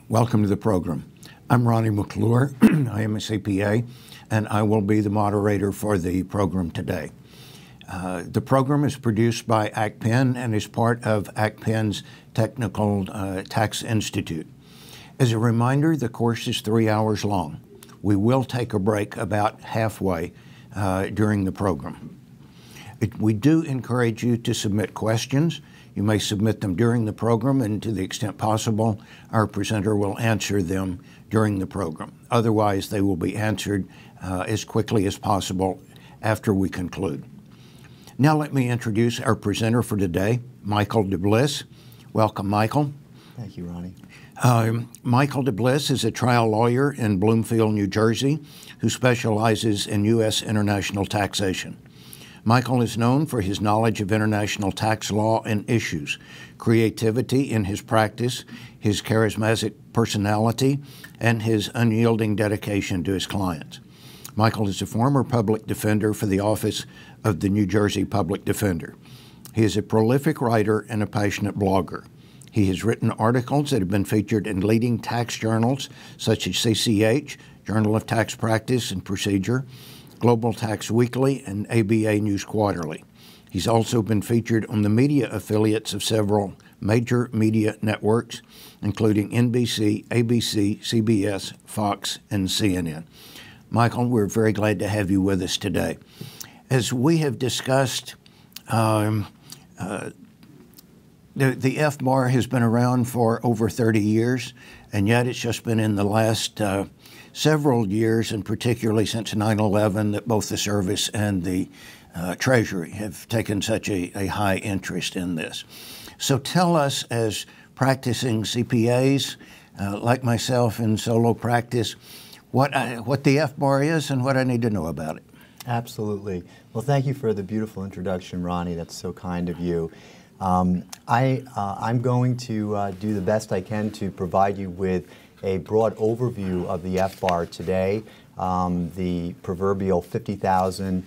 Welcome to the program. I'm Ronnie McClure. I am a CPA, and I will be the moderator for the program today. The program is produced by ACPEN and is part of ACPEN's Technical Tax Institute. As a reminder, the course is 3 hours long. We will take a break about halfway during the program. We do encourage you to submit questions. You may submit them during the program, and to the extent possible, our presenter will answer them during the program. Otherwise, they will be answered as quickly as possible after we conclude. Now let me introduce our presenter for today, Michael DeBliss. Welcome, Michael. Thank you, Ronnie. Michael DeBliss is a trial lawyer in Bloomfield, New Jersey, who specializes in U.S. international taxation. Michael is known for his knowledge of international tax law and issues, creativity in his practice, his charismatic personality, and his unyielding dedication to his clients. Michael is a former public defender for the Office of the New Jersey Public Defender. He is a prolific writer and a passionate blogger. He has written articles that have been featured in leading tax journals such as CCH, Journal of Tax Practice and Procedure, Global Tax Weekly, and ABA News Quarterly. He's also been featured on the media affiliates of several major media networks, including NBC, ABC, CBS, Fox, and CNN. Michael, we're very glad to have you with us today. As we have discussed, the FBAR has been around for over 30 years, and yet it's just been in the last several years, and particularly since 9/11, that both the service and the Treasury have taken such a high interest in this. So tell us, as practicing CPAs, like myself in solo practice, what the FBAR is and what I need to know about it. Absolutely. Well, thank you for the beautiful introduction, Ronnie. That's so kind of you. I'm going to do the best I can to provide you with a broad overview of the FBAR today, the proverbial 50,000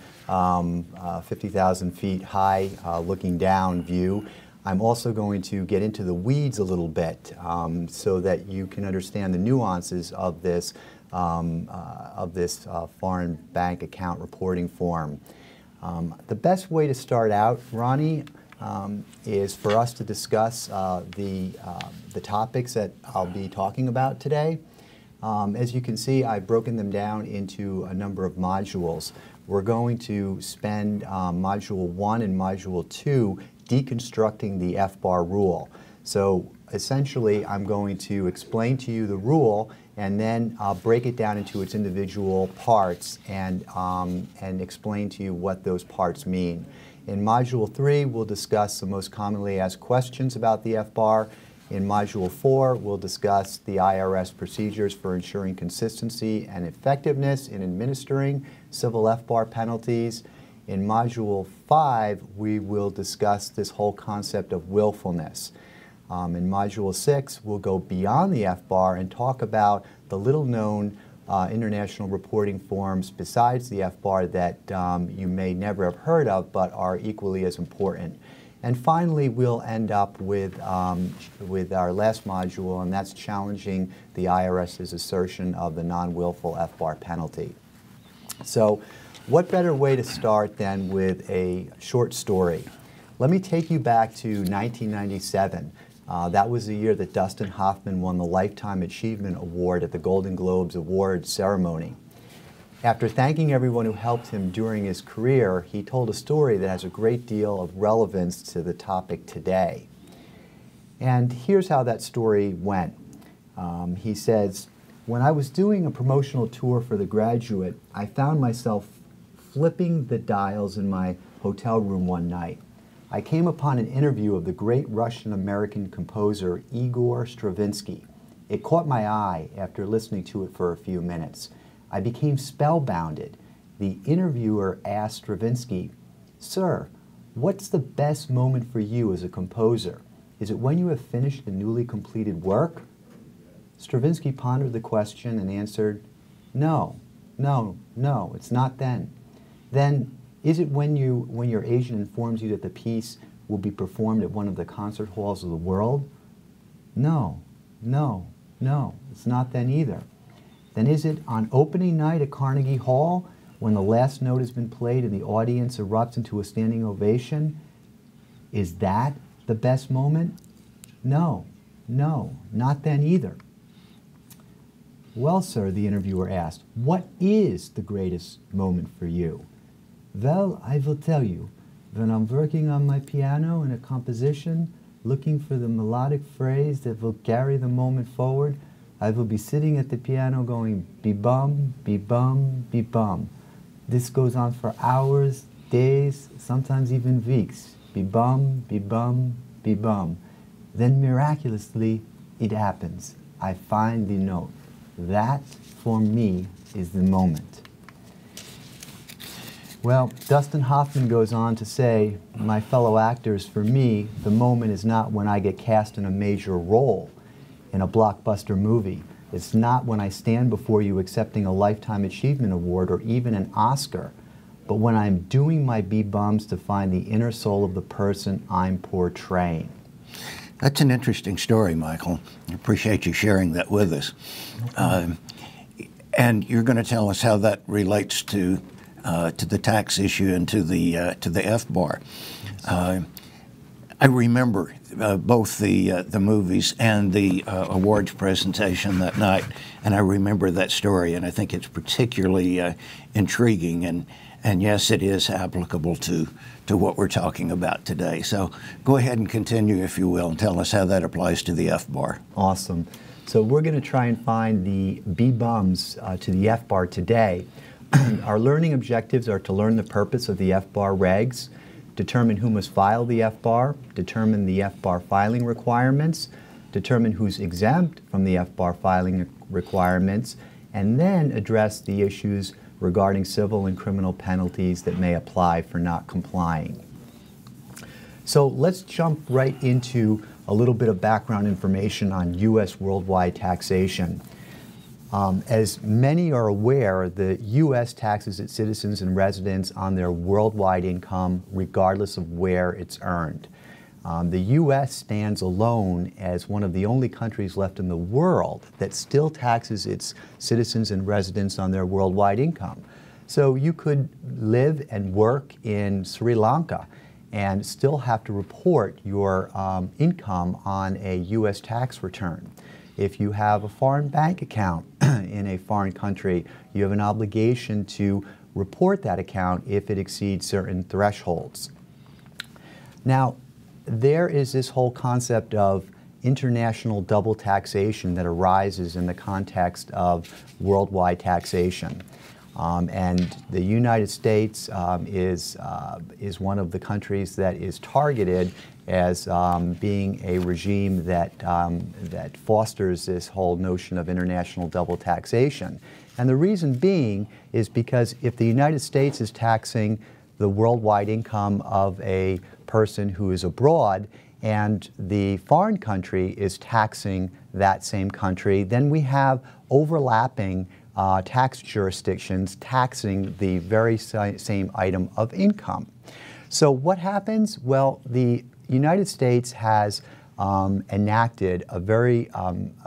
feet high looking down view. I'm also going to get into the weeds a little bit so that you can understand the nuances of this foreign bank account reporting form. The best way to start out, Ronnie, is for us to discuss the topics that I'll be talking about today. As you can see, I've broken them down into a number of modules. We're going to spend Module 1 and Module 2 deconstructing the FBAR rule. So essentially, I'm going to explain to you the rule and then break it down into its individual parts and explain to you what those parts mean. In Module 3, we'll discuss the most commonly asked questions about the FBAR. In Module 4, we'll discuss the IRS procedures for ensuring consistency and effectiveness in administering civil FBAR penalties. In Module 5, we will discuss this whole concept of willfulness. In Module 6, we'll go beyond the FBAR and talk about the little-known international reporting forms besides the FBAR that you may never have heard of but are equally as important. And finally, we'll end up with our last module, and that's challenging the IRS's assertion of the non-willful FBAR penalty. So what better way to start than with a short story? Let me take you back to 1997. That was the year that Dustin Hoffman won the Lifetime Achievement Award at the Golden Globes Awards ceremony. After thanking everyone who helped him during his career, he told a story that has a great deal of relevance to the topic today. And here's how that story went. He says, "When I was doing a promotional tour for The Graduate, I found myself flipping the dials in my hotel room one night. I came upon an interview of the great Russian-American composer Igor Stravinsky. It caught my eye after listening to it for a few minutes. I became spellbounded. The interviewer asked Stravinsky, 'Sir, what's the best moment for you as a composer? Is it when you have finished a newly completed work?' Stravinsky pondered the question and answered, 'No, it's not then.' 'Then, is it when your agent informs you that the piece will be performed at one of the concert halls of the world?' 'No. No, it's not then either. Then is it on opening night at Carnegie Hall when the last note has been played and the audience erupts into a standing ovation? Is that the best moment? No, no, not then either. Well, sir, the interviewer asked, what is the greatest moment for you? Well, I will tell you, when I'm working on my piano in a composition, looking for the melodic phrase that will carry the moment forward, I will be sitting at the piano going, be-bum, be-bum, be-bum. This goes on for hours, days, sometimes even weeks. Be-bum, be-bum, be-bum. Then miraculously, it happens. I find the note. That, for me, is the moment. Well, Dustin Hoffman goes on to say, my fellow actors, for me, the moment is not when I get cast in a major role in a blockbuster movie. It's not when I stand before you accepting a Lifetime Achievement Award or even an Oscar, but when I'm doing my B-bums to find the inner soul of the person I'm portraying. That's an interesting story, Michael. I appreciate you sharing that with us. And you're going to tell us how that relates to the tax issue and to the FBAR. I remember both the movies and the awards presentation that night, and I remember that story, and I think it's particularly intriguing, and yes, it is applicable to what we're talking about today. So go ahead and continue, if you will, and tell us how that applies to the FBAR. Awesome. So we're going to try and find the B-bums to the FBAR today. Our learning objectives are to learn the purpose of the FBAR regs, determine who must file the FBAR, determine the FBAR filing requirements, determine who's exempt from the FBAR filing requirements, and then address the issues regarding civil and criminal penalties that may apply for not complying. So let's jump right into a little bit of background information on U.S. worldwide taxation. As many are aware, the U.S. taxes its citizens and residents on their worldwide income regardless of where it's earned. The U.S. stands alone as one of the only countries left in the world that still taxes its citizens and residents on their worldwide income. So you could live and work in Sri Lanka and still have to report your income on a U.S. tax return. If you have a foreign bank account in a foreign country, you have an obligation to report that account if it exceeds certain thresholds. Now, there is this whole concept of international double taxation that arises in the context of worldwide taxation. And the United States is one of the countries that is targeted as being a regime that, that fosters this whole notion of international double taxation. And the reason being is because if the United States is taxing the worldwide income of a person who is abroad and the foreign country is taxing that same country, then we have overlapping tax jurisdictions taxing the very same item of income. So what happens? Well, the United States has enacted a very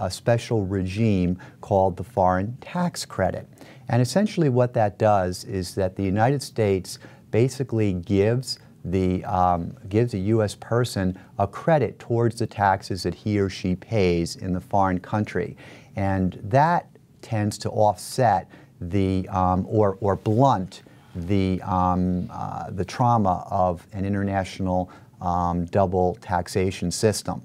special regime called the foreign tax credit. And essentially what that does is that the United States basically gives a U.S. person a credit towards the taxes that he or she pays in the foreign country. And that tends to offset the, or blunt the trauma of an international double taxation system.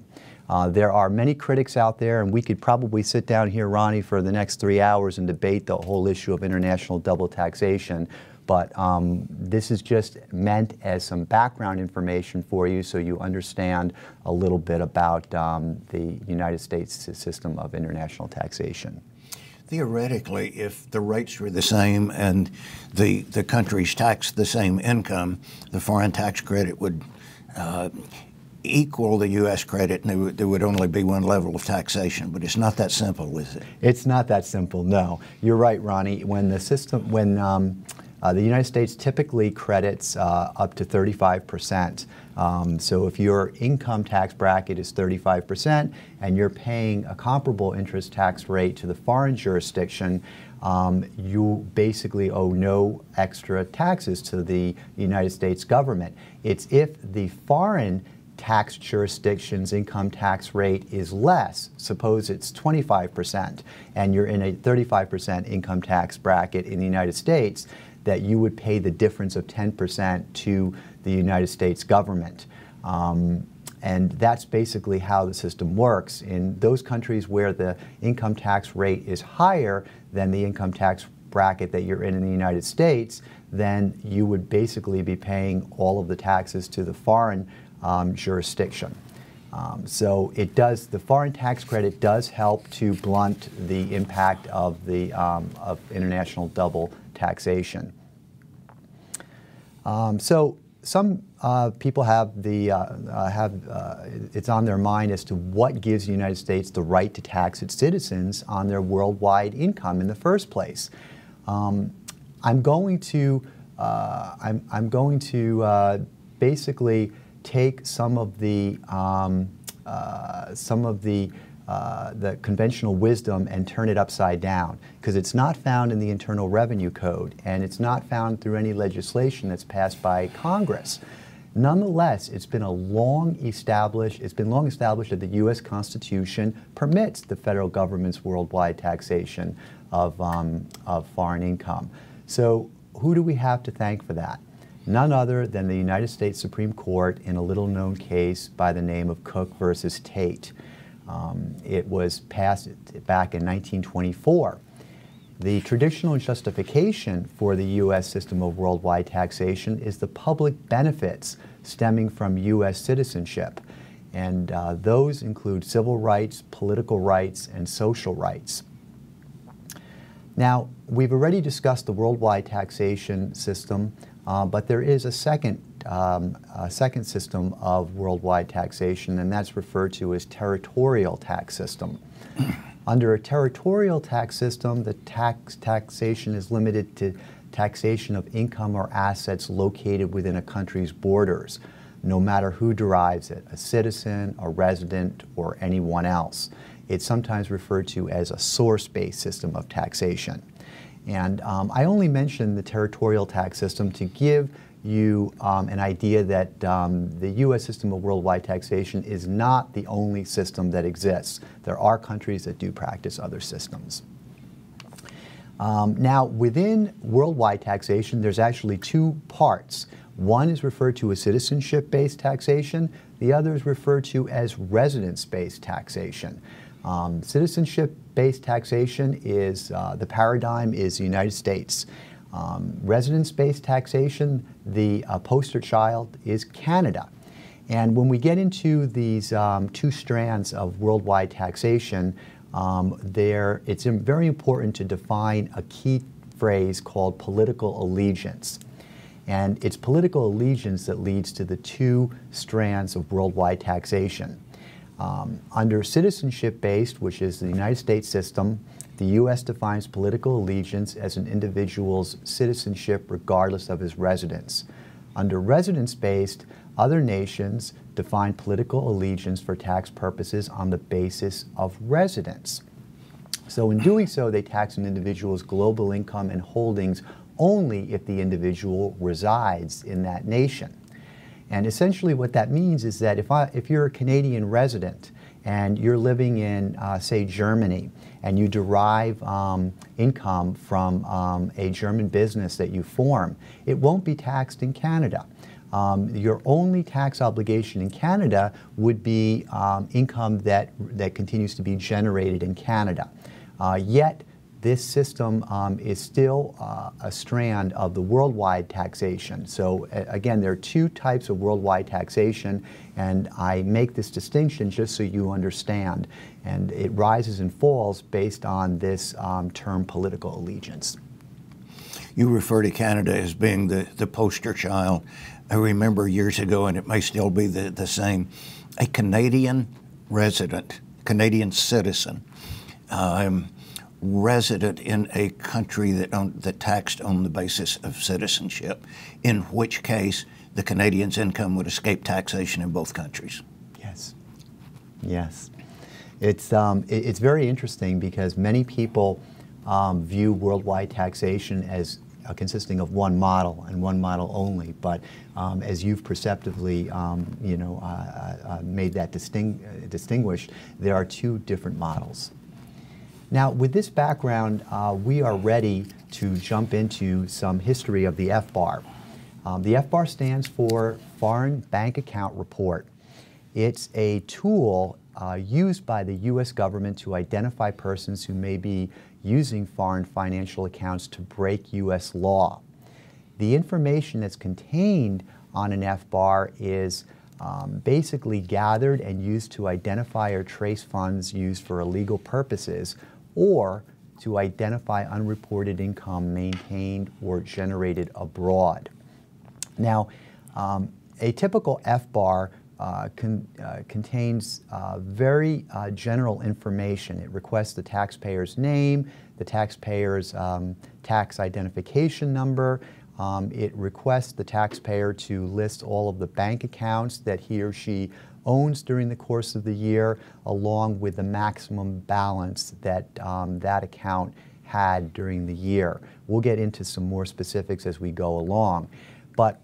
There are many critics out there, and we could probably sit down here, Ronnie, for the next 3 hours and debate the whole issue of international double taxation. But this is just meant as some background information for you so you understand a little bit about the United States system of international taxation. Theoretically, if the rates were the same and the countries taxed the same income, the foreign tax credit would equal the U.S. credit, and there would only be one level of taxation. But it's not that simple, is it? It's not that simple, no. You're right, Ronnie. When the system, when The United States typically credits up to 35%. So if your income tax bracket is 35% and you're paying a comparable interest tax rate to the foreign jurisdiction, you basically owe no extra taxes to the United States government. It's if the foreign tax jurisdiction's income tax rate is less, suppose it's 25%, and you're in a 35% income tax bracket in the United States, that you would pay the difference of 10% to the United States government. And that's basically how the system works. In those countries where the income tax rate is higher than the income tax bracket that you're in the United States, then you would basically be paying all of the taxes to the foreign jurisdiction. So it does, the foreign tax credit does help to blunt the impact of the of international double taxation. So some people have the it's on their mind as to what gives the United States the right to tax its citizens on their worldwide income in the first place. I'm going to basically take some of the conventional wisdom and turn it upside down, because it's not found in the Internal Revenue Code and it's not found through any legislation that's passed by Congress. Nonetheless, it's been long established that the U.S. Constitution permits the federal government's worldwide taxation of foreign income. So who do we have to thank for that? None other than the United States Supreme Court in a little-known case by the name of Cook versus Tate. It was passed back in 1924. The traditional justification for the U.S. system of worldwide taxation is the public benefits stemming from U.S. citizenship. And those include civil rights, political rights, and social rights. Now, we've already discussed the worldwide taxation system, but there is a second system of worldwide taxation, and that's referred to as territorial tax system. Under a territorial tax system, the taxation is limited to taxation of income or assets located within a country's borders, no matter who derives it, a citizen, a resident, or anyone else. It's sometimes referred to as a source-based system of taxation. And I only mention the territorial tax system to give you an idea that the U.S. system of worldwide taxation is not the only system that exists. There are countries that do practice other systems. Now, within worldwide taxation, there's actually two parts. One is referred to as citizenship-based taxation. The other is referred to as residence-based taxation. Citizenship-based taxation is, the paradigm is the United States. Residence-based taxation, the poster child is Canada. And when we get into these two strands of worldwide taxation, it's very important to define a key phrase called political allegiance. And it's political allegiance that leads to the two strands of worldwide taxation. Under citizenship-based, which is the United States system, the U.S. defines political allegiance as an individual's citizenship regardless of his residence. Under residence-based, other nations define political allegiance for tax purposes on the basis of residence. So in doing so, they tax an individual's global income and holdings only if the individual resides in that nation. And essentially what that means is that if you're a Canadian resident and you're living in, say, Germany, and you derive income from a German business that you form, it won't be taxed in Canada. Your only tax obligation in Canada would be income that continues to be generated in Canada. Yet, this system is still a strand of the worldwide taxation. So again, there are two types of worldwide taxation, and I make this distinction just so you understand. And it rises and falls based on this term political allegiance. You refer to Canada as being the poster child. I remember years ago, and it may still be the same, a Canadian resident, Canadian citizen, resident in a country that taxed on the basis of citizenship, in which case the Canadian's income would escape taxation in both countries. Yes. Yes. It's very interesting because many people view worldwide taxation as consisting of one model and one model only. But as you've perceptively, made that distinguished, there are two different models. Now, with this background, we are ready to jump into some history of the FBAR. The FBAR stands for Foreign Bank Account Report. It's a tool used by the U.S. government to identify persons who may be using foreign financial accounts to break U.S. law. The information that's contained on an FBAR is basically gathered and used to identify or trace funds used for illegal purposes, or to identify unreported income maintained or generated abroad. Now, a typical FBAR contains very general information. It requests the taxpayer's name, the taxpayer's tax identification number. It requests the taxpayer to list all of the bank accounts that he or she owns during the course of the year, along with the maximum balance that that account had during the year. We'll get into some more specifics as we go along. But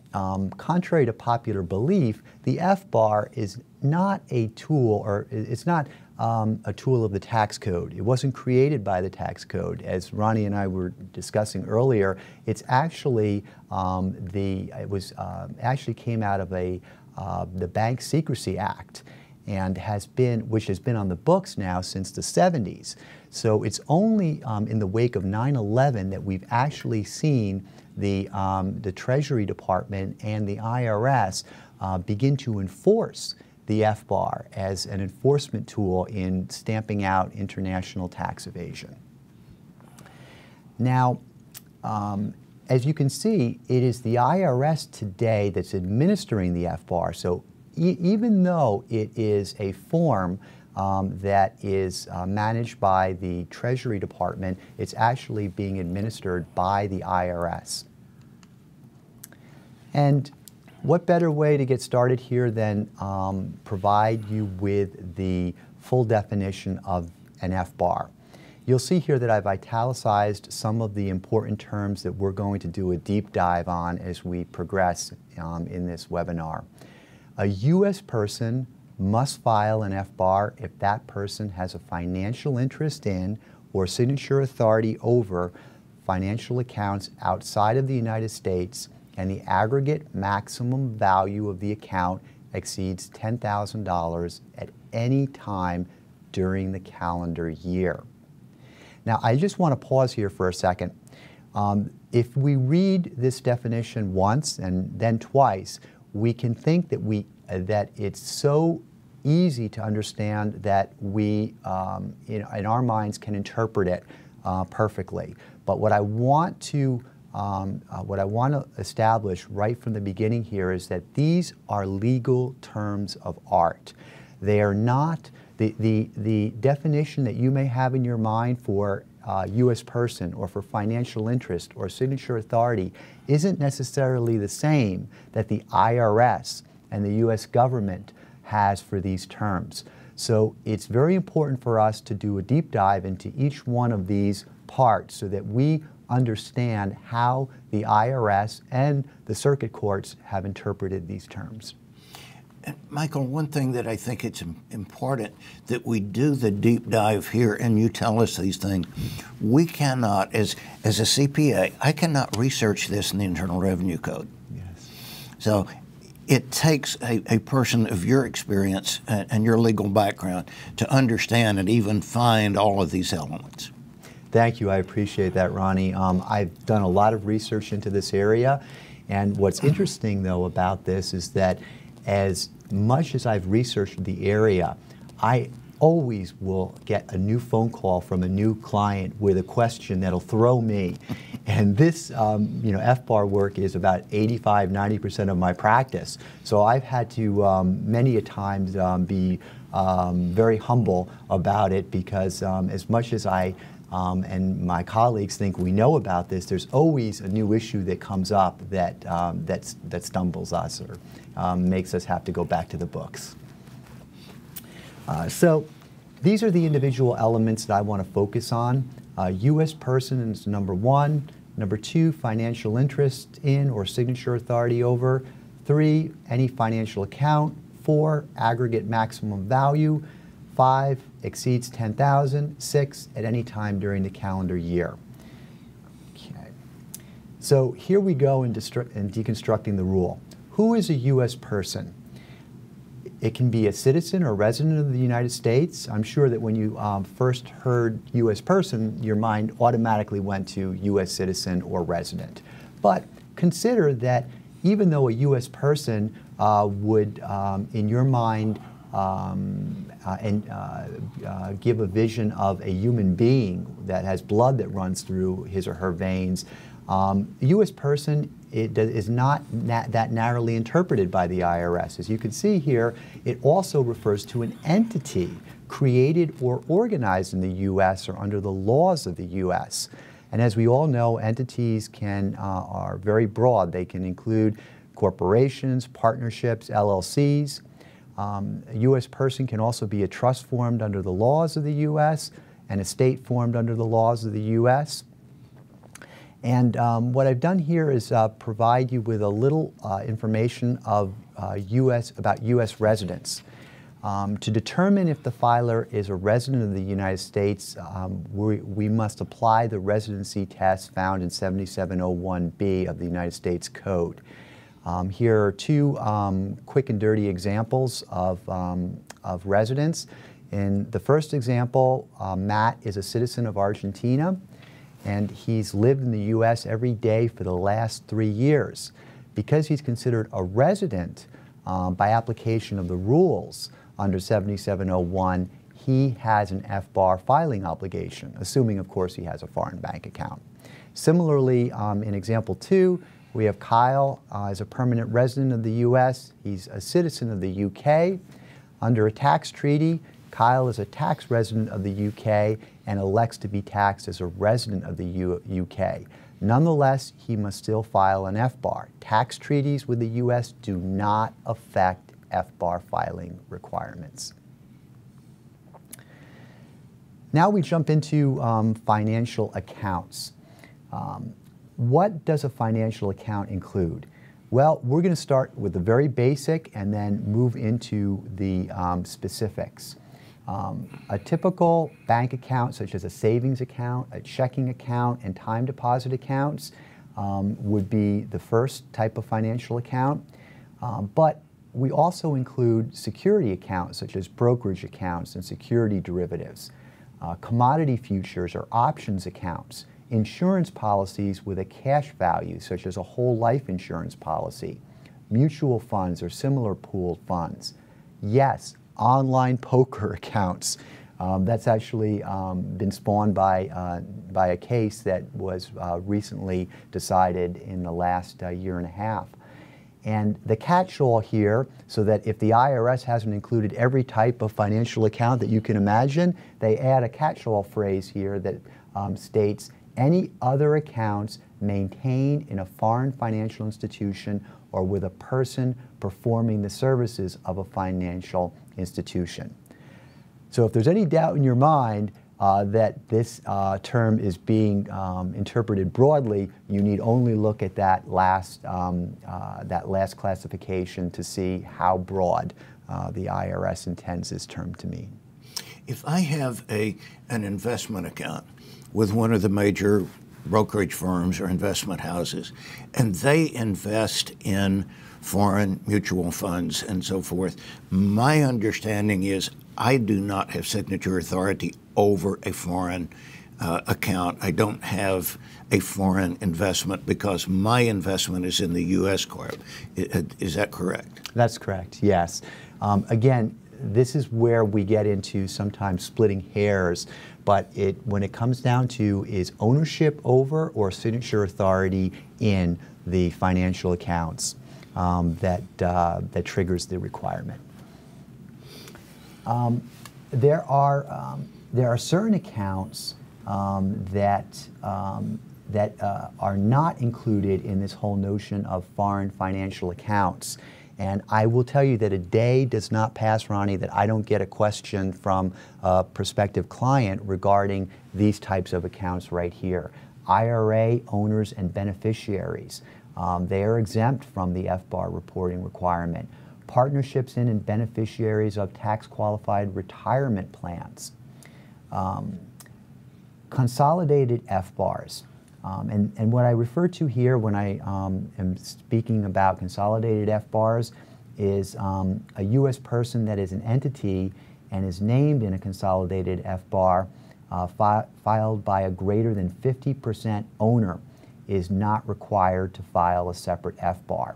contrary to popular belief, the FBAR is not a tool, or it's not a tool of the tax code. It wasn't created by the tax code. As Ronnie and I were discussing earlier, it's actually actually came out of the Bank Secrecy Act, and which has been on the books now since the 70s. So it's only in the wake of 9/11 that we've actually seen the Treasury Department and the IRS begin to enforce the FBAR as an enforcement tool in stamping out international tax evasion. Now, as you can see, it is the IRS today that's administering the FBAR. So even though it is a form that is managed by the Treasury Department, it's actually being administered by the IRS. And what better way to get started here than provide you with the full definition of an FBAR. You'll see here that I've italicized some of the important terms that we're going to do a deep dive on as we progress in this webinar. A U.S. person must file an FBAR if that person has a financial interest in or signature authority over financial accounts outside of the United States, and the aggregate maximum value of the account exceeds $10,000 at any time during the calendar year. Now, I just want to pause here for a second. If we read this definition once and then twice, we can think that it's so easy to understand that we, in our minds, can interpret it perfectly. But what I want to establish right from the beginning here is that these are legal terms of art. They are not the definition that you may have in your mind for U.S. person or for financial interest or signature authority isn't necessarily the same that the IRS and the U.S. government has for these terms. So it's very important for us to do a deep dive into each one of these parts so that we understand how the IRS and the circuit courts have interpreted these terms. And Michael, one thing that I think it's important that we do the deep dive here and you tell us these things. We cannot, as a CPA, I cannot research this in the Internal Revenue Code. Yes. So it takes a person of your experience and your legal background to understand and even find all of these elements. Thank you. I appreciate that, Ronnie. I've done a lot of research into this area, and what's interesting, though, about this is that as much as I've researched the area, I always will get a new phone call from a new client with a question that'll throw me. And this, FBAR work is about 85–90% of my practice. So I've had to many a times be very humble about it because as much as I and my colleagues think we know about this, there's always a new issue that comes up that, that stumbles us or makes us have to go back to the books. So these are the individual elements that I want to focus on. U.S. person is number 1. Number 2, financial interest in or signature authority over. 3, any financial account. 4, aggregate maximum value. 5, exceeds 10,000. 6, at any time during the calendar year. Okay. So here we go in deconstructing the rule. Who is a U.S. person? It can be a citizen or resident of the United States. I'm sure that when you first heard U.S. person, your mind automatically went to U.S. citizen or resident. But consider that even though a U.S. person would, in your mind, give a vision of a human being that has blood that runs through his or her veins, a U.S. person is not that narrowly interpreted by the IRS. As you can see here, it also refers to an entity created or organized in the U.S. or under the laws of the U.S. And as we all know, entities are very broad. They can include corporations, partnerships, LLCs. A U.S. person can also be a trust formed under the laws of the U.S. and a state formed under the laws of the U.S. And what I've done here is provide you with a little information of about U.S. residents. To determine if the filer is a resident of the United States, we must apply the residency test found in 7701B of the United States Code. Here are 2 quick and dirty examples of residents. In the first example, Matt is a citizen of Argentina, and he's lived in the U.S. every day for the last 3 years. Because he's considered a resident by application of the rules under 7701, he has an FBAR filing obligation, assuming, of course, he has a foreign bank account. Similarly, in example 2, we have Kyle as a permanent resident of the U.S. He's a citizen of the U.K. Under a tax treaty, Kyle is a tax resident of the U.K. and elects to be taxed as a resident of the U.K. Nonetheless, he must still file an FBAR. Tax treaties with the U.S. do not affect FBAR filing requirements. Now we jump into financial accounts. What does a financial account include? Well, we're going to start with the very basic and then move into the specifics. A typical bank account, such as a savings account, a checking account, and time deposit accounts would be the first type of financial account. But we also include security accounts, such as brokerage accounts and security derivatives, commodity futures or options accounts, insurance policies with a cash value, such as a whole life insurance policy, mutual funds or similar pooled funds. Yes, online poker accounts. That's actually been spawned by a case that was recently decided in the last year and a half. And the catch-all here, so that if the IRS hasn't included every type of financial account that you can imagine, they add a catch-all phrase here that states any other accounts maintained in a foreign financial institution or with a person performing the services of a financial institution. So if there's any doubt in your mind that this term is being interpreted broadly, you need only look at that last classification to see how broad the IRS intends this term to mean. If I have an investment account with one of the major brokerage firms or investment houses, and they invest in foreign mutual funds and so forth, my understanding is I do not have signature authority over a foreign account. I don't have a foreign investment because my investment is in the U.S. Corp. Is that correct? That's correct, yes. Again, this is where we get into sometimes splitting hairs, but when it comes down to is ownership over or signature authority in the financial accounts that triggers the requirement. There are certain accounts that are not included in this whole notion of foreign financial accounts. And I will tell you that a day does not pass, Ronnie, that I don't get a question from a prospective client regarding these types of accounts right here. IRA owners and beneficiaries, they are exempt from the FBAR reporting requirement. Partnerships in and beneficiaries of tax-qualified retirement plans. Consolidated FBARs. And what I refer to here when I am speaking about consolidated FBARs is a U.S. person that is an entity and is named in a consolidated FBAR filed by a greater than 50% owner is not required to file a separate FBAR.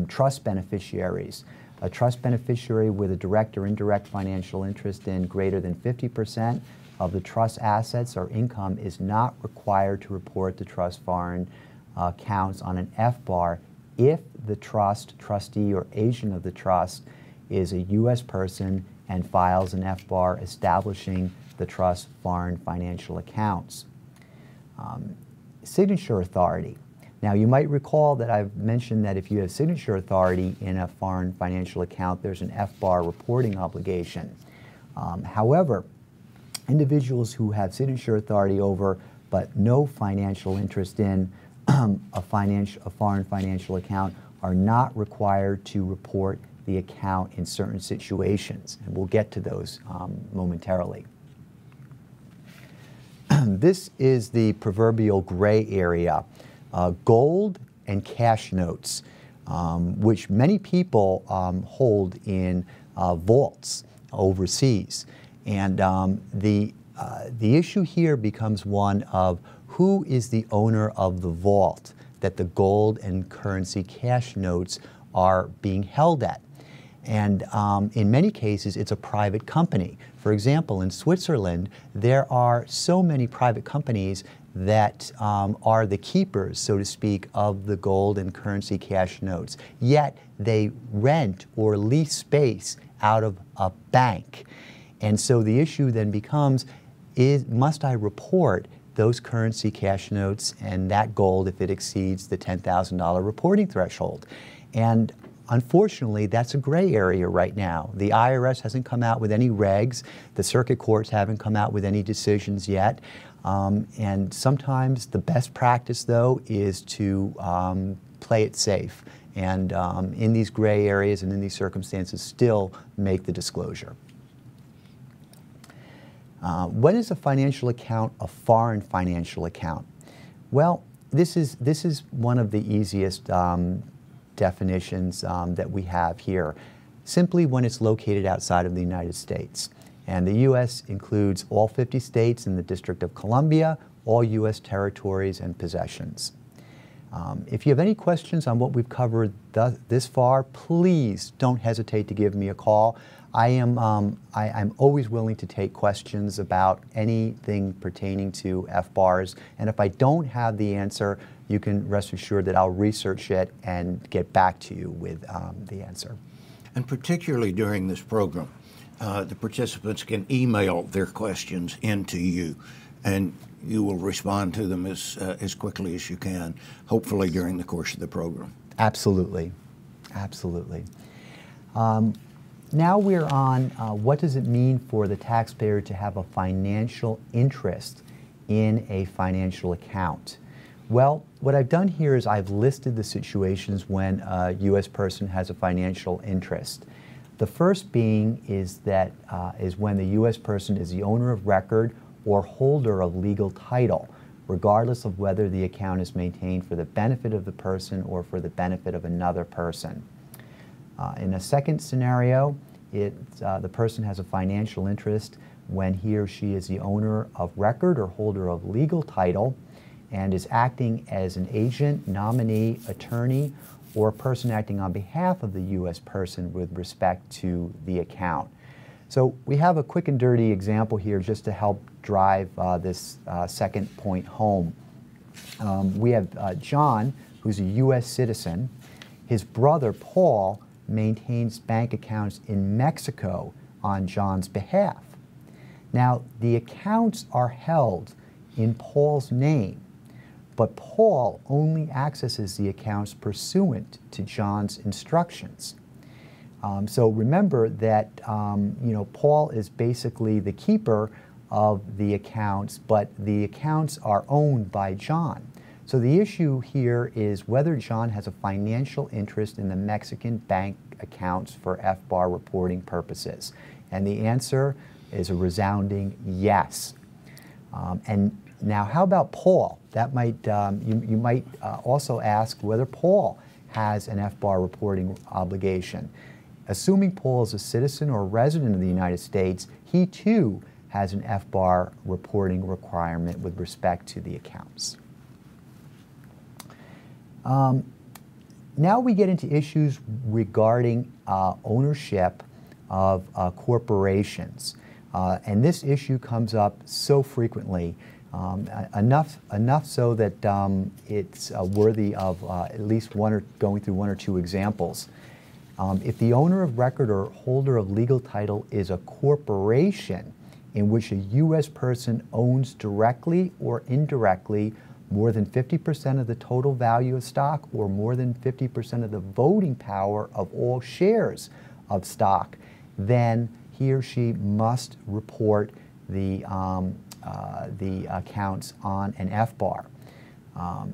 Trust beneficiaries. A trust beneficiary with a direct or indirect financial interest in greater than 50% of the trust assets or income is not required to report the trust foreign accounts on an FBAR if the trust, trustee, or agent of the trust is a U.S. person and files an FBAR establishing the trust foreign financial accounts. Signature authority. Now, you might recall that I've mentioned that if you have signature authority in a foreign financial account, there's an FBAR reporting obligation. However, individuals who have signature authority over but no financial interest in a foreign financial account are not required to report the account in certain situations, and we'll get to those momentarily. This is the proverbial gray area, gold and cash notes, which many people hold in vaults overseas. And the issue here becomes one of who is the owner of the vault that the gold and currency cash notes are being held at. And in many cases, it's a private company. For example, in Switzerland, there are so many private companies that are the keepers, so to speak, of the gold and currency cash notes. Yet they rent or lease space out of a bank. And so the issue then becomes, must I report those currency cash notes and that gold if it exceeds the $10,000 reporting threshold? And unfortunately, that's a gray area right now. The IRS hasn't come out with any regs. The circuit courts haven't come out with any decisions yet. And sometimes the best practice, though, is to play it safe. And in these gray areas and in these circumstances, still make the disclosure. When is a financial account a foreign financial account? Well, this is one of the easiest definitions that we have here. Simply when it's located outside of the United States. And the U.S. includes all 50 states and the District of Columbia, all U.S. territories and possessions. If you have any questions on what we've covered this far, please don't hesitate to give me a call. I'm always willing to take questions about anything pertaining to FBARs, and if I don't have the answer, you can rest assured that I'll research it and get back to you with the answer. And particularly during this program, the participants can email their questions into you, and you will respond to them as quickly as you can, hopefully during the course of the program. Absolutely. Absolutely. Now we're on what does it mean for the taxpayer to have a financial interest in a financial account? Well, what I've done here is I've listed the situations when a U.S. person has a financial interest. The first being is when the U.S. person is the owner of record or holder of legal title, regardless of whether the account is maintained for the benefit of the person or for the benefit of another person. In a second scenario, the person has a financial interest when he or she is the owner of record or holder of legal title and is acting as an agent, nominee, attorney, or a person acting on behalf of the U.S. person with respect to the account. So we have a quick and dirty example here just to help drive this second point home. We have John, who's a U.S. citizen. His brother, Paul, maintains bank accounts in Mexico on John's behalf. Now, the accounts are held in Paul's name, but Paul only accesses the accounts pursuant to John's instructions. So remember that Paul is basically the keeper of the accounts, but the accounts are owned by John. So the issue here is whether John has a financial interest in the Mexican bank accounts for FBAR reporting purposes. And the answer is a resounding yes. And now how about Paul? That might, you might also ask whether Paul has an FBAR reporting obligation. Assuming Paul is a citizen or resident of the United States, he too has an FBAR reporting requirement with respect to the accounts. Now we get into issues regarding ownership of corporations. And this issue comes up so frequently, enough so that it's worthy of at least going through one or two examples. If the owner of record or holder of legal title is a corporation in which a U.S. person owns directly or indirectly more than 50% of the total value of stock or more than 50% of the voting power of all shares of stock, then he or she must report the accounts on an FBAR.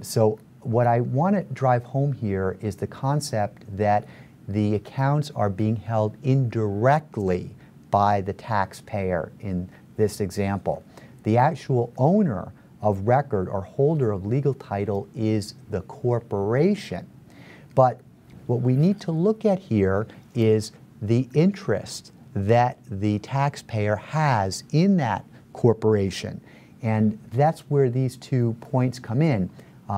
So what I want to drive home here is the concept that the accounts are being held indirectly by the taxpayer in this example. The actual owner of record or holder of legal title is the corporation. But what we need to look at here is the interest that the taxpayer has in that corporation. And that's where these 2 points come in.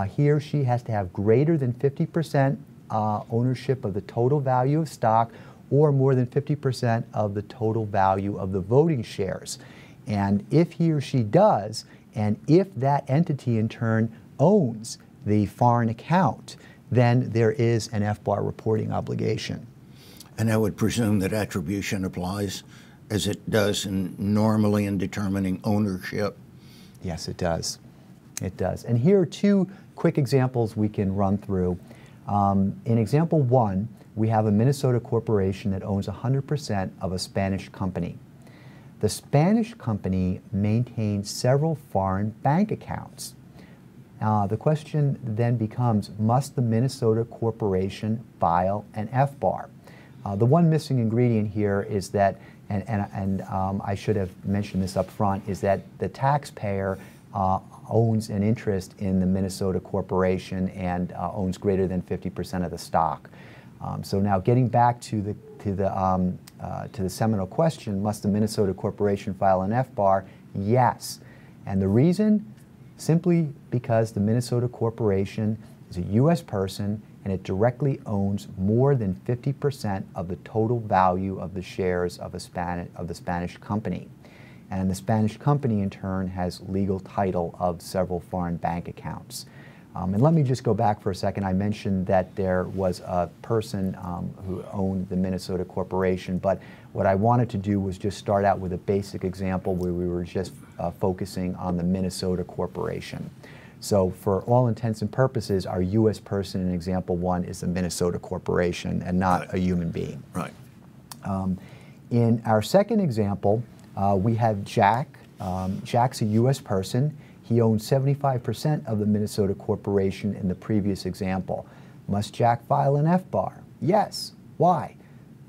He or she has to have greater than 50% ownership of the total value of stock or more than 50% of the total value of the voting shares. And if he or she does, and if that entity in turn owns the foreign account, then there is an FBAR reporting obligation. And I would presume that attribution applies as it does normally in determining ownership. Yes, it does. It does. And here are 2 quick examples we can run through. In example 1, we have a Minnesota corporation that owns 100% of a Spanish company. The Spanish company maintains several foreign bank accounts. The question then becomes, must the Minnesota corporation file an FBAR? The one missing ingredient here is that, and I should have mentioned this up front, is that the taxpayer owns an interest in the Minnesota corporation and owns greater than 50% of the stock. So now getting back to the seminal question, must the Minnesota corporation file an FBAR? Yes. And the reason? Simply because the Minnesota corporation is a U.S. person and it directly owns more than 50% of the total value of the shares of the Spanish company. And the Spanish company, in turn, has legal title of several foreign bank accounts. And let me just go back for a second. I mentioned that there was a person who owned the Minnesota corporation, but what I wanted to do was just start out with a basic example where we were just focusing on the Minnesota corporation. So for all intents and purposes, our U.S. person in example 1 is the Minnesota corporation and not a human being. Right. In our second example, we have Jack. Jack's a U.S. person. He owns 75% of the Minnesota corporation in the previous example. Must Jack file an FBAR? Yes. Why?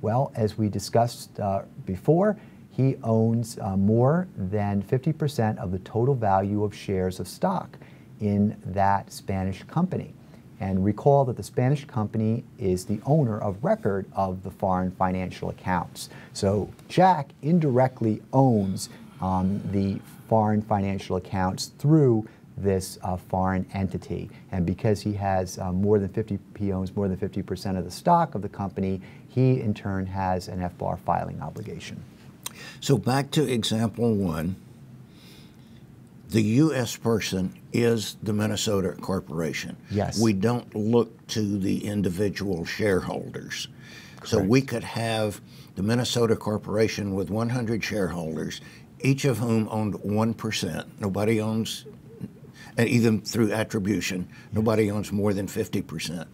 Well, as we discussed before, he owns more than 50% of the total value of shares of stock in that Spanish company. And recall that the Spanish company is the owner of record of the foreign financial accounts. So Jack indirectly owns the foreign financial accounts through this foreign entity. And because he has he owns more than 50% of the stock of the company, he in turn has an FBAR filing obligation. So back to example 1. The U.S. person is the Minnesota corporation. Yes. We don't look to the individual shareholders. Correct. So we could have the Minnesota corporation with 100 shareholders. each of whom owned 1%. Nobody owns, and even through attribution, nobody owns more than 50%.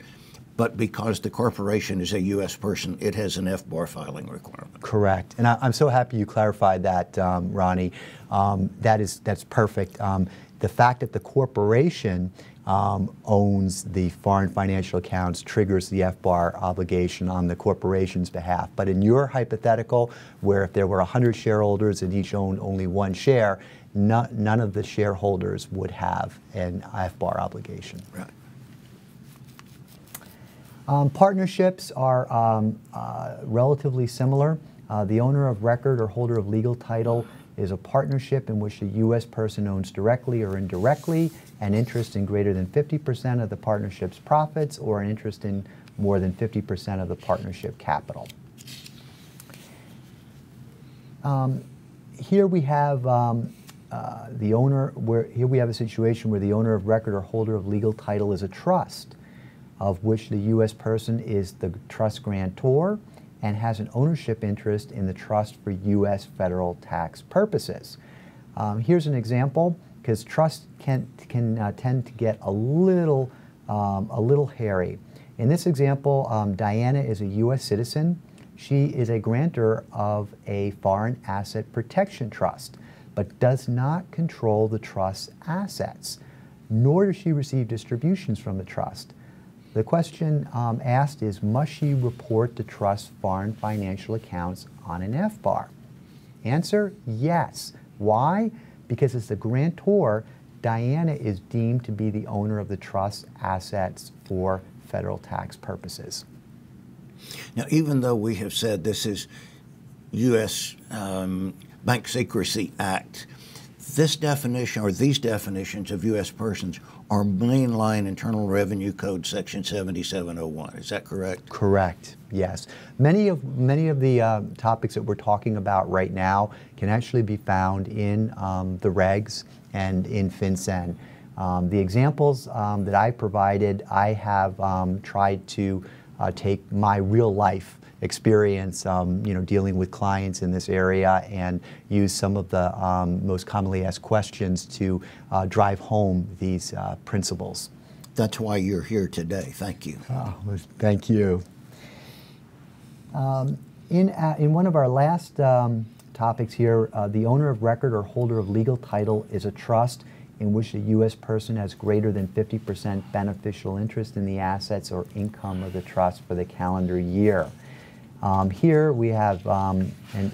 But because the corporation is a U.S. person, it has an FBAR filing requirement. Correct. And I'm so happy you clarified that, Ronnie. That's perfect. The fact that the corporation owns the foreign financial accounts triggers the FBAR obligation on the corporation's behalf. But in your hypothetical, where if there were 100 shareholders and each owned only one share, none of the shareholders would have an FBAR obligation. Right. Partnerships are relatively similar. The owner of record or holder of legal title is a partnership in which a U.S. person owns directly or indirectly an interest in greater than 50% of the partnership's profits or an interest in more than 50% of the partnership capital. Here we have here we have a situation where the owner of record or holder of legal title is a trust, of which the U.S. person is the trust grantor and has an ownership interest in the trust for U.S. federal tax purposes. Here's an example, because trusts can tend to get a little hairy. In this example, Diana is a U.S. citizen. She is a grantor of a foreign asset protection trust, but does not control the trust's assets, nor does she receive distributions from the trust. The question asked is, must she report the trust's foreign financial accounts on an FBAR? Answer, yes. Why? Because as the grantor, Diana is deemed to be the owner of the trust's assets for federal tax purposes. Now, even though we have said this is U.S. Bank Secrecy Act, this definition or these definitions of U.S. persons are mainline Internal Revenue Code Section 7701. Is that correct? Correct. Yes. Many of the topics that we're talking about right now can actually be found in the regs and in FinCEN. The examples that I provided, I have tried to take my real life experience, dealing with clients in this area and use some of the most commonly asked questions to drive home these principles. That's why you're here today. Thank you. Oh, thank you. In one of our last topics here, the owner of record or holder of legal title is a trust in which a U.S. person has greater than 50% beneficial interest in the assets or income of the trust for the calendar year. Here we have a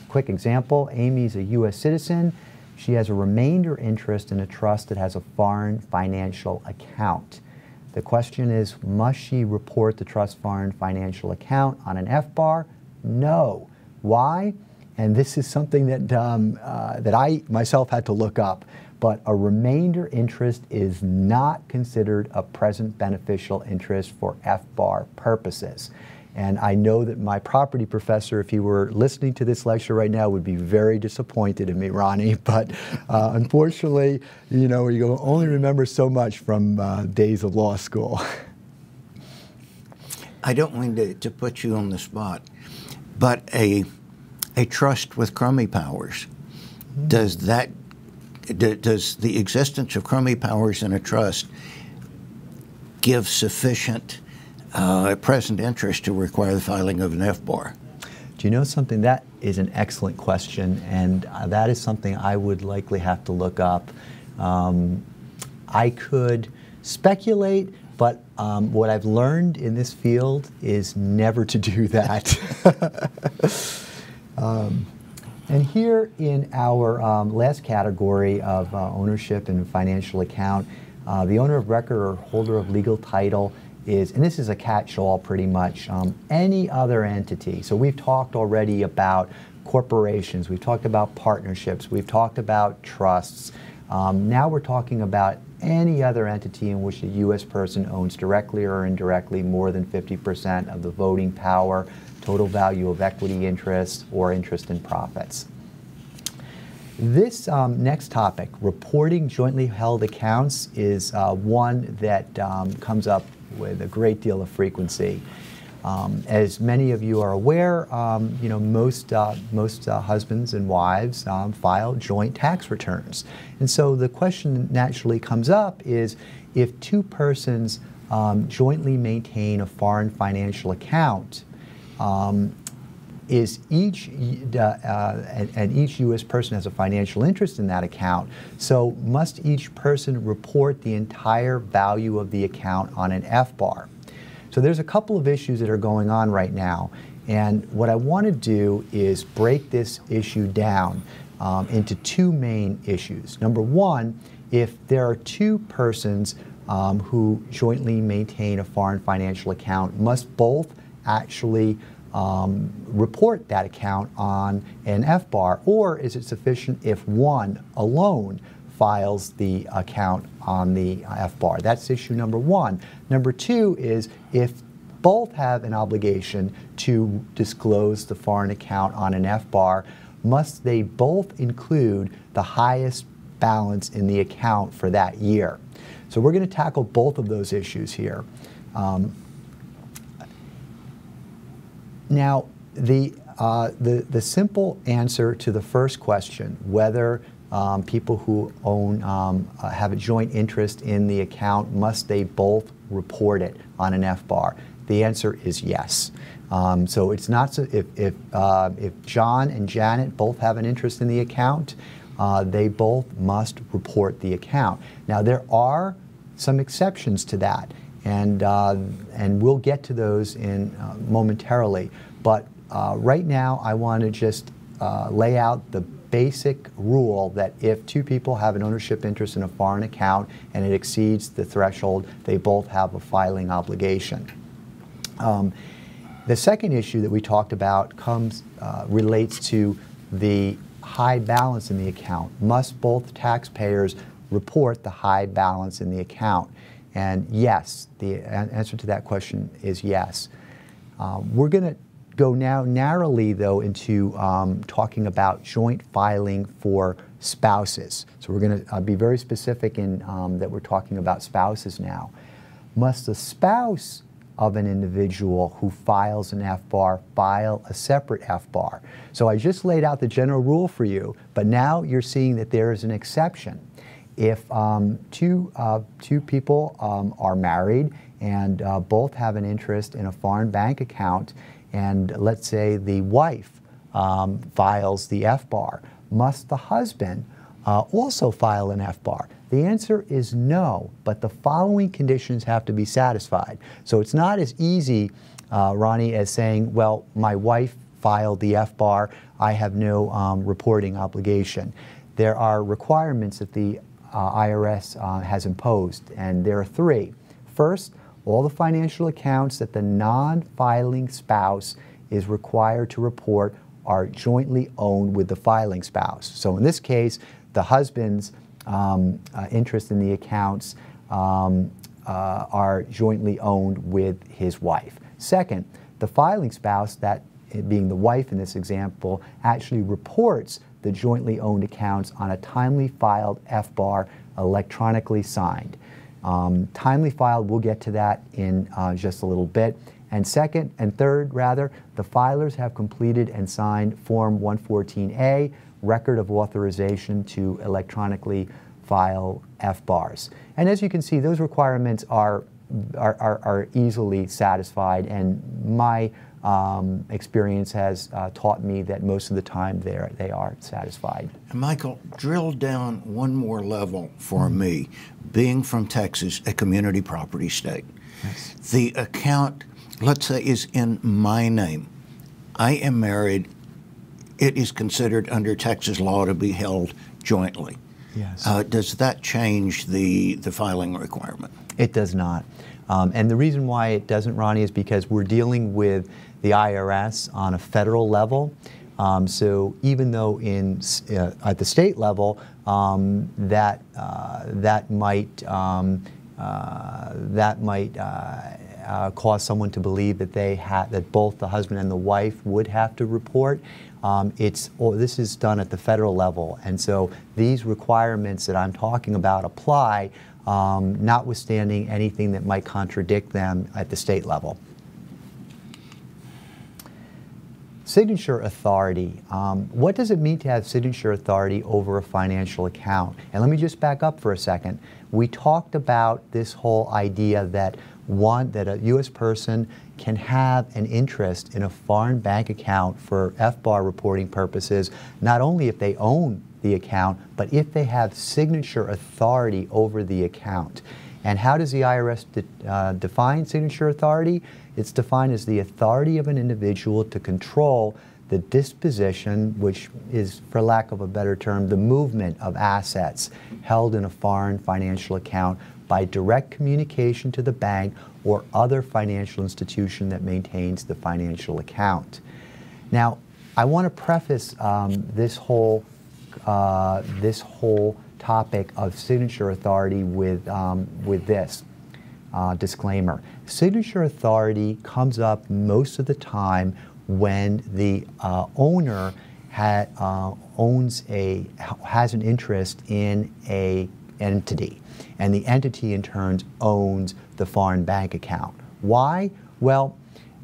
quick example. Amy's a U.S. citizen. She has a remainder interest in a trust that has a foreign financial account. The question is, must she report the trust's foreign financial account on an FBAR? No. Why? And this is something that, that I myself had to look up. But a remainder interest is not considered a present beneficial interest for FBAR purposes. And I know that my property professor, if he were listening to this lecture right now, would be very disappointed in me, Ronnie. But unfortunately, you only remember so much from days of law school. I don't mean to put you on the spot, but a trust with crummy powers, does the existence of crummy powers in a trust give sufficient present interest to require the filing of an FBAR? Do you know something? That is an excellent question, and that is something I would likely have to look up. I could speculate, but what I've learned in this field is never to do that. And here in our last category of ownership and financial account, the owner of record or holder of legal title is, and this is a catch-all pretty much, any other entity. So we've talked already about corporations, we've talked about partnerships, we've talked about trusts. Now we're talking about any other entity in which a U.S. person owns directly or indirectly more than 50% of the voting power, total value of equity interest, or interest in profits. This next topic, reporting jointly held accounts, is one that comes up with a great deal of frequency. As many of you are aware, you know, most husbands and wives file joint tax returns. And so the question that naturally comes up is, if two persons jointly maintain a foreign financial account, is each U.S. person has a financial interest in that account, so must each person report the entire value of the account on an FBAR? So there's a couple of issues that are going on right now, and what I want to do is break this issue down into two main issues. Number one, if there are two persons who jointly maintain a foreign financial account, must both actually report that account on an FBAR, or is it sufficient if one alone files the account on the FBAR? That's issue number one. Number two is, if both have an obligation to disclose the foreign account on an FBAR, must they both include the highest balance in the account for that year? So we're going to tackle both of those issues here. Now, the simple answer to the first question, whether people who own have a joint interest in the account, must they both report it on an FBAR? The answer is yes. So it's not so if John and Janet both have an interest in the account, they both must report the account. Now, there are some exceptions to that, and we'll get to those in momentarily. But right now, I want to just lay out the basic rule that if two people have an ownership interest in a foreign account and it exceeds the threshold, they both have a filing obligation. The second issue that we talked about relates to the high balance in the account. Must both taxpayers report the high balance in the account? And yes, the answer to that question is yes. We're going to go now narrowly, though, into talking about joint filing for spouses. So we're going to be very specific in that we're talking about spouses now. Must the spouse of an individual who files an FBAR file a separate FBAR? So I just laid out the general rule for you, but now you're seeing that there is an exception. If two people are married and both have an interest in a foreign bank account, and let's say the wife files the FBAR, must the husband also file an FBAR? The answer is no, but the following conditions have to be satisfied. So it's not as easy, Ronnie, as saying, well, my wife filed the FBAR, I have no reporting obligation. There are requirements that the IRS has imposed, and there are three. First, all the financial accounts that the non-filing spouse is required to report are jointly owned with the filing spouse. So in this case, the husband's interest in the accounts are jointly owned with his wife. Second, the filing spouse, that being the wife in this example, actually reports the jointly owned accounts on a timely filed FBAR electronically signed. Timely filed, we'll get to that in just a little bit. And third, the filers have completed and signed Form 114A, Record of Authorization to Electronically File FBARs. And as you can see, those requirements are easily satisfied, and my experience has taught me that most of the time they are satisfied. Michael, drill down one more level for me. Being from Texas, a community property state, yes. The account, let's say, is in my name. I am married. It is considered under Texas law to be held jointly. Yes. Does that change the filing requirement? It does not. And the reason why it doesn't, Ronnie, is because we're dealing with the IRS on a federal level. So even though at the state level that might cause someone to believe that that both the husband and the wife would have to report, this is done at the federal level, and so these requirements that I'm talking about apply, notwithstanding anything that might contradict them at the state level. signature authority. What does it mean to have signature authority over a financial account? And let me just back up for a second. We talked about this whole idea that that a U.S. person can have an interest in a foreign bank account for FBAR reporting purposes, not only if they own the account, but if they have signature authority over the account. And how does the IRS define signature authority? It's defined as the authority of an individual to control the disposition, which is, for lack of a better term, the movement of assets held in a foreign financial account by direct communication to the bank or other financial institution that maintains the financial account. Now, I want to preface this whole topic of signature authority with this disclaimer. Signature authority comes up most of the time when the owner has an interest in an entity, and the entity in turn owns the foreign bank account. Why? Well,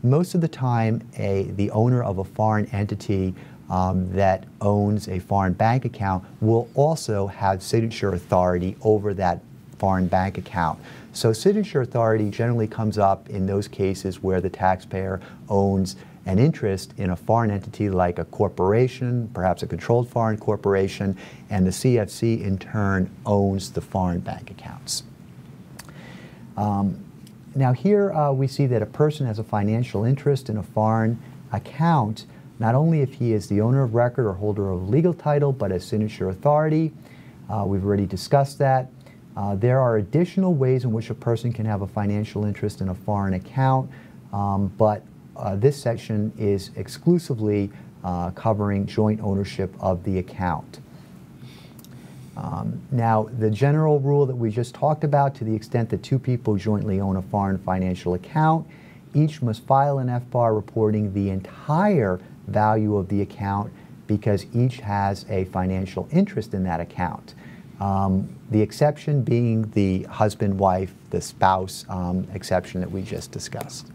most of the time the owner of a foreign entity that owns a foreign bank account will also have signature authority over that foreign bank account. So signature authority generally comes up in those cases where the taxpayer owns an interest in a foreign entity like a corporation, perhaps a controlled foreign corporation, and the CFC in turn owns the foreign bank accounts. Now here we see that a person has a financial interest in a foreign account, not only if he is the owner of record or holder of legal title, but as signature authority. We've already discussed that. There are additional ways in which a person can have a financial interest in a foreign account, but this section is exclusively covering joint ownership of the account. Now, the general rule that we just talked about, to the extent that two people jointly own a foreign financial account, each must file an FBAR reporting the entire value of the account because each has a financial interest in that account. The exception being the husband, wife, the spouse exception that we just discussed.